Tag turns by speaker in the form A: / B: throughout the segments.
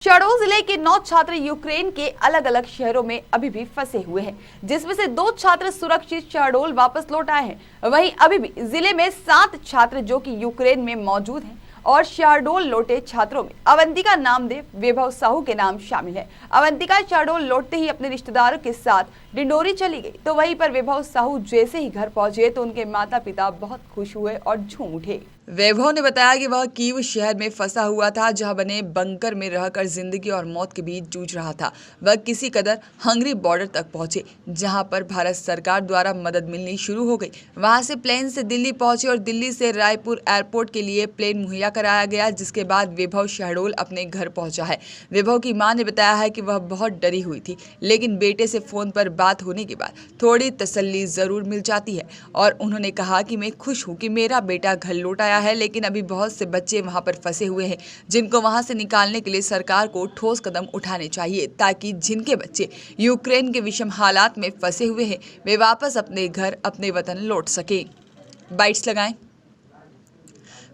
A: शहडोल जिले के 9 छात्र यूक्रेन के अलग अलग शहरों में अभी भी फंसे हुए हैं, जिसमें से 2 छात्र सुरक्षित शहडोल वापस लौट आए हैं। वहीं अभी भी जिले में 7 छात्र जो कि यूक्रेन में मौजूद हैं और शहडोल लौटे छात्रों में अवंतिका नामदेव, वैभव साहू के नाम शामिल है। अवंतिका शहडोल लौटते ही अपने रिश्तेदारों के साथ डिंडोरी चली गई, तो वहीं पर वैभव साहू जैसे ही घर पहुंचे तो उनके माता पिता बहुत खुश हुए और झूम उठे। वैभव ने बताया कि वह कीव शहर में फंसा हुआ था, जहां बने बंकर में रहकर जिंदगी और मौत के बीच जूझ रहा था। वह किसी कदर हंगरी बॉर्डर तक पहुंचे, जहां पर भारत सरकार द्वारा मदद मिलनी शुरू हो गई। वहां से प्लेन से दिल्ली पहुंचे और दिल्ली से रायपुर एयरपोर्ट के लिए प्लेन मुहैया कराया गया, जिसके बाद वैभव शहडोल अपने घर पहुंचा है। वैभव की मां ने बताया है कि वह बहुत डरी हुई थी, लेकिन बेटे से फोन पर बात होने के बाद थोड़ी तसल्ली जरूर मिल जाती है। और उन्होंने कहा कि मैं खुश हूँ कि मेरा बेटा घर लौट आया है, लेकिन अभी बहुत से बच्चे वहां पर फंसे हुए हैं, जिनको वहां से निकालने के लिए सरकार को ठोस कदम उठाने चाहिए, ताकि जिनके बच्चे यूक्रेन के विषम हालात में फंसे हुए हैं वे वापस अपने घर, अपने वतन लौट सके। बाइट्स लगाएं।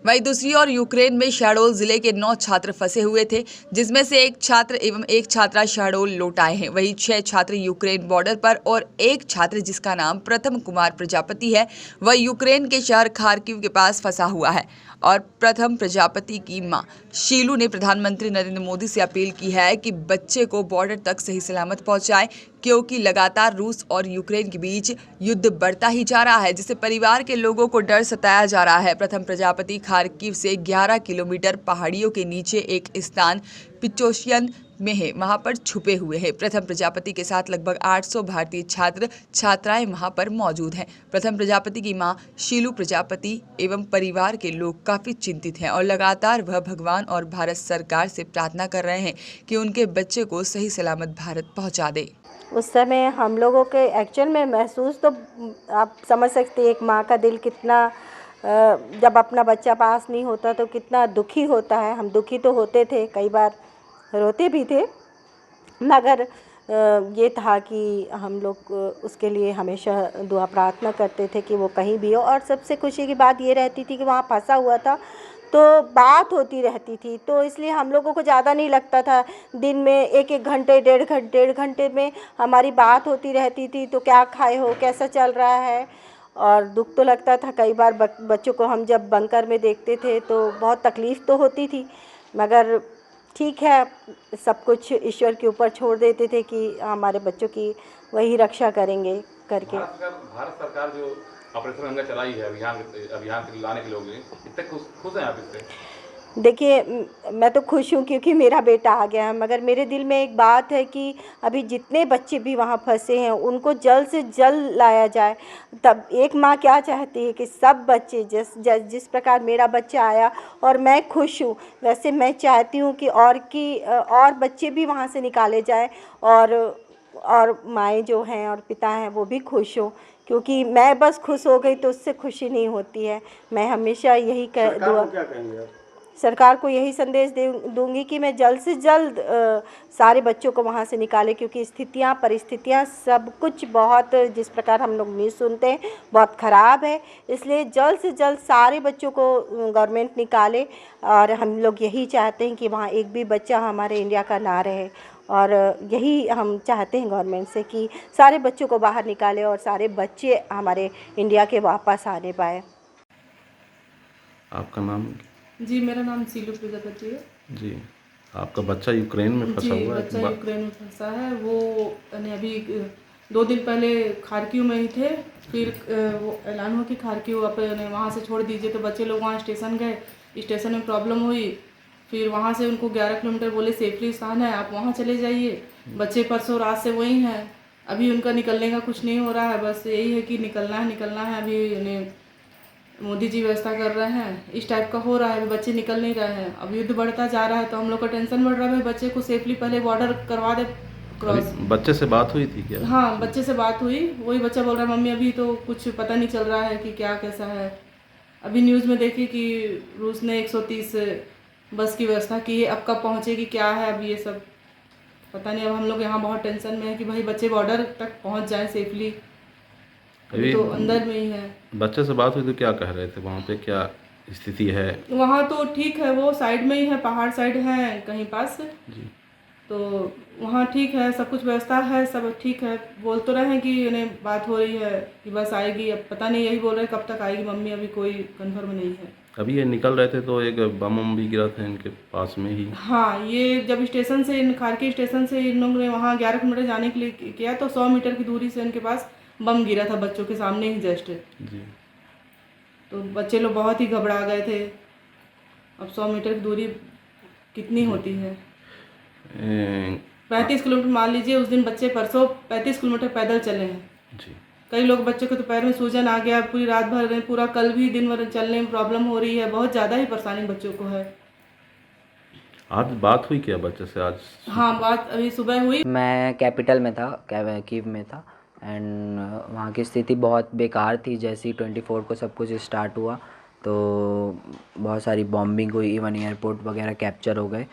A: वहीं दूसरी ओर यूक्रेन में शहडोल जिले के 9 छात्र फंसे हुए थे, जिसमें से एक छात्र एवं एक छात्रा शहडोल लौट आए हैं। वहीं 6 छात्र यूक्रेन बॉर्डर पर और एक छात्र जिसका नाम प्रथम कुमार प्रजापति है, वह यूक्रेन के शहर खार्किव के पास फंसा हुआ है। और प्रथम प्रजापति की मां शीलू ने प्रधानमंत्री नरेंद्र मोदी से अपील की है कि बच्चे को बॉर्डर तक सही सलामत पहुंचाएं, क्योंकि लगातार रूस और यूक्रेन के बीच युद्ध बढ़ता ही जा रहा है, जिससे परिवार के लोगों को डर सताया जा रहा है। प्रथम प्रजापति खार्किव से 11 किलोमीटर पहाड़ियों के नीचे एक स्थान पिचोशियन में है, वहां पर छुपे हुए हैं। प्रथम प्रजापति के साथ लगभग 800 भारतीय छात्र छात्राएं वहां पर मौजूद हैं। प्रथम प्रजापति की मां शीलू प्रजापति एवं परिवार के लोग काफी चिंतित हैं और लगातार वह भगवान और भारत सरकार से प्रार्थना कर रहे हैं कि उनके बच्चे को सही सलामत भारत पहुंचा दे।
B: उस समय हम लोगों के एक्चुअल में महसूस तो आप समझ सकते हैं, एक माँ का दिल कितना जब अपना बच्चा पास नहीं होता तो कितना दुखी होता है। हम दुखी तो होते थे, कई बार रोते भी थे, मगर ये था कि हम लोग उसके लिए हमेशा दुआ प्रार्थना करते थे कि वो कहीं भी हो। और सबसे खुशी की बात ये रहती थी कि वहाँ फंसा हुआ था तो बात होती रहती थी, तो इसलिए हम लोगों को ज़्यादा नहीं लगता था। दिन में एक घंटे डेढ़ घंटे में हमारी बात होती रहती थी, तो क्या खाए हो, कैसा चल रहा है। और दुख तो लगता था कई बार बच्चों को हम जब बंकर में देखते थे तो बहुत तकलीफ़ तो होती थी, मगर ठीक है, सब कुछ ईश्वर के ऊपर छोड़ देते थे कि हमारे बच्चों की वही रक्षा करेंगे करके।
C: भारत सरकार जो ऑपरेशन गंगा चलाई है, अभियान लाने के लोग इतने खुश हैं आप इससे?
B: देखिए, मैं तो खुश हूँ क्योंकि मेरा बेटा आ गया है, मगर मेरे दिल में एक बात है कि अभी जितने बच्चे भी वहाँ फंसे हैं उनको जल्द से जल्द लाया जाए। तब एक माँ क्या चाहती है कि सब बच्चे जिस प्रकार मेरा बच्चा आया और मैं खुश हूँ, वैसे मैं चाहती हूँ कि और बच्चे भी वहाँ से निकाले जाएँ और माएँ जो हैं और पिता हैं वो भी खुश हों, क्योंकि मैं बस खुश हो गई तो उससे खुशी नहीं होती है। मैं हमेशा यही सरकार को यही संदेश दूंगी कि मैं जल्द से जल्द सारे बच्चों को वहाँ से निकाले, क्योंकि परिस्थितियाँ सब कुछ बहुत, जिस प्रकार हम लोग न्यूज़ सुनते हैं, बहुत ख़राब है। इसलिए जल्द से जल्द सारे बच्चों को गवर्नमेंट निकाले और हम लोग यही चाहते हैं कि वहाँ एक भी बच्चा हमारे इंडिया का ना रहे। और यही हम चाहते हैं गवर्नमेंट से कि सारे बच्चों को बाहर निकाले और सारे बच्चे हमारे इंडिया के वापस आने पाए।
C: आपका नाम?
D: जी, मेरा नाम शीलू प्रजापति है।
C: जी, आपका बच्चा यूक्रेन में फंसा हुआ है?
D: बच्चा यूक्रेन में फंसा है। वो अभी 2 दिन पहले खार्किव में ही थे, फिर वो ऐलान हुआ कि खार्किव अपने वहाँ से छोड़ दीजिए, तो बच्चे लोग वहाँ स्टेशन गए। स्टेशन में प्रॉब्लम हुई, फिर वहाँ से उनको 11 किलोमीटर बोले सेफली स्थान है, आप वहाँ चले जाइए। बच्चे परसों रात से वहीं हैं, अभी उनका निकलने का कुछ नहीं हो रहा है, बस यही है कि निकलना है। अभी मोदी जी व्यवस्था कर रहे हैं, इस टाइप का हो रहा है, बच्चे निकल नहीं रहे हैं। अब युद्ध बढ़ता जा रहा है तो हम लोग का टेंशन बढ़ रहा है, बच्चे को सेफली पहले बॉर्डर करवा दे क्रॉस।
C: बच्चे से बात हुई थी क्या?
D: हाँ, बच्चे से बात हुई। वही बच्चा बोल रहा है, मम्मी अभी तो कुछ पता नहीं चल रहा है कि क्या कैसा है। अभी न्यूज़ में देखी कि रूस ने 130 बस की व्यवस्था की है, अब कब पहुँचेगी क्या है, अब ये सब पता नहीं। अब हम लोग यहाँ बहुत टेंशन में है कि भाई बच्चे बॉर्डर तक पहुँच जाए सेफली। अभी तो अंदर में ही है।
C: बच्चे से बात हुई तो क्या कह रहे थे वहाँ पे? क्या स्थिति है?
D: वहाँ तो ठीक है, वो साइड में ही है, पहाड़ साइड है कहीं पास,
C: जी।
D: तो वहाँ ठीक है, सब कुछ व्यवस्था है, सब ठीक है। बोल तो रहे हैं कि उन्हें बात हो रही है कि बस आएगी, अब पता नहीं, यही बोल रहे हैं कब तक आएगी मम्मी, अभी कोई कंफर्म नहीं है।
C: अभी ये निकल रहे थे तो एक बम भी गिरा था इनके पास में ही।
D: हाँ, ये जब स्टेशन से, खारकी स्टेशन से इन लोगों ने वहाँ 11 किलोमीटर जाने के लिए किया तो 100 मीटर की दूरी से इनके पास बम गिरा था, बच्चों के सामने ही जस्ट।
C: जी।
D: तो बच्चे लोग बहुत ही घबरा गए थे। अब 100 मीटर की दूरी कितनी होती है? 35 किलोमीटर मान लीजिए, उस दिन बच्चे परसों 35 किलोमीटर पैदल चले हैं।
C: जी।
D: कई लोग, बच्चों के तो पैर में सूजन आ गया, पूरी रात भर, पूरा कल भी दिन भर चलने में प्रॉब्लम हो रही है, बहुत ज़्यादा ही परेशानी बच्चों को है।
C: आज बात हुई क्या बच्चे से आज?
D: हाँ, बात अभी सुबह हुई।
E: मैं कैपिटल में था, कीव में था, एंड वहाँ की स्थिति बहुत बेकार थी। जैसे ही 24 को सब कुछ स्टार्ट हुआ तो बहुत सारी बॉम्बिंग हुई, इवन एयरपोर्ट वगैरह कैप्चर हो गए।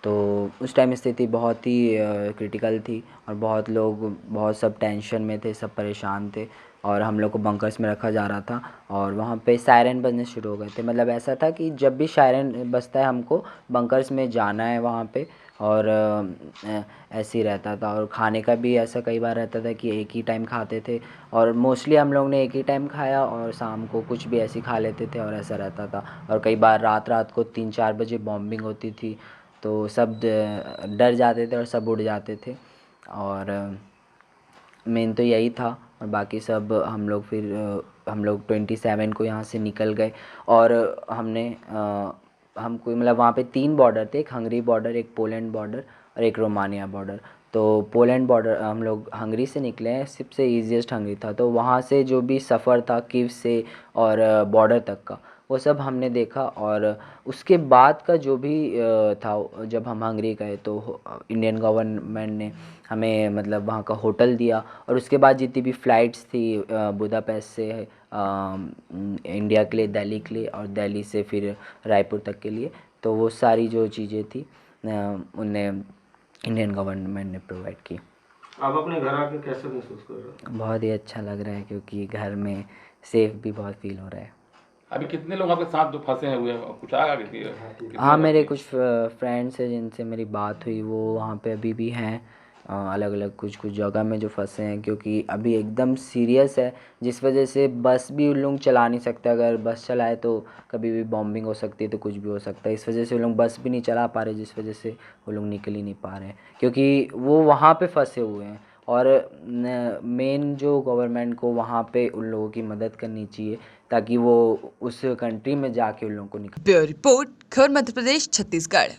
E: तो उस टाइम स्थिति बहुत ही क्रिटिकल थी और बहुत लोग, बहुत सब टेंशन में थे, सब परेशान थे और हम लोग को बंकर्स में रखा जा रहा था। और वहाँ पे सायरन बजने शुरू हो गए थे। मतलब ऐसा था कि जब भी सायरन बजता है हमको बंकर्स में जाना है वहाँ पे, और ऐसे ही रहता था। और खाने का भी ऐसा कई बार रहता था कि एक ही टाइम खाते थे, और मोस्टली हम लोग ने एक ही टाइम खाया और शाम को कुछ भी ऐसे ही खा लेते थे, और ऐसा रहता था। और कई बार रात को 3-4 बजे बॉम्बिंग होती थी तो सब डर जाते थे और सब उड़ जाते थे। और मेन तो यही था। और बाकी सब हम लोग 27 को यहाँ से निकल गए। और हमको मतलब वहाँ पे 3 बॉर्डर थे, एक हंगरी बॉर्डर, एक पोलैंड बॉर्डर और एक रोमानिया बॉर्डर। तो पोलैंड बॉर्डर हम लोग हंगरी से निकले हैं, सबसे ईजीएस्ट हंगरी था। तो वहाँ से जो भी सफ़र था कीव से और बॉर्डर तक का, वो सब हमने देखा। और उसके बाद का जो भी था, जब हम हंगरी गए तो इंडियन गवर्नमेंट ने हमें मतलब वहाँ का होटल दिया। और उसके बाद जितनी भी फ़्लाइट्स थी बुदापेस्ट से इंडिया के लिए, दिल्ली के लिए, और दिल्ली से फिर रायपुर तक के लिए, तो वो सारी जो चीज़ें थी उन्हें इंडियन गवर्नमेंट ने प्रोवाइड की।
F: आप अपने घर आके कैसे महसूस कर रहे हो?
E: बहुत ही अच्छा लग रहा है क्योंकि घर में सेफ भी बहुत फील हो रहा है।
C: अभी कितने लोग आपके साथ जो फंसे हुए हैं, कुछ आया किसी?
E: हाँ, मेरे कुछ फ्रेंड्स हैं जिनसे मेरी बात हुई, वो वहाँ पे अभी भी हैं, अलग अलग कुछ जगह में जो फंसे हैं। क्योंकि अभी एकदम सीरियस है, जिस वजह से बस भी उन लोग चला नहीं सकते। अगर बस चलाए तो कभी भी बॉम्बिंग हो सकती है, तो कुछ भी हो सकता है। इस वजह से वो लोग बस भी नहीं चला पा रहे, जिस वजह से वो लोग निकल ही नहीं पा रहे हैं, क्योंकि वो वहाँ पे फंसे हुए हैं। और मेन जो गवर्नमेंट को वहाँ पे उन लोगों की मदद करनी चाहिए, ताकि वो उस कंट्री में जाके उन लोगों को निकल।
A: ब्यूरो रिपोर्ट, खबर मध्य प्रदेश, छत्तीसगढ़।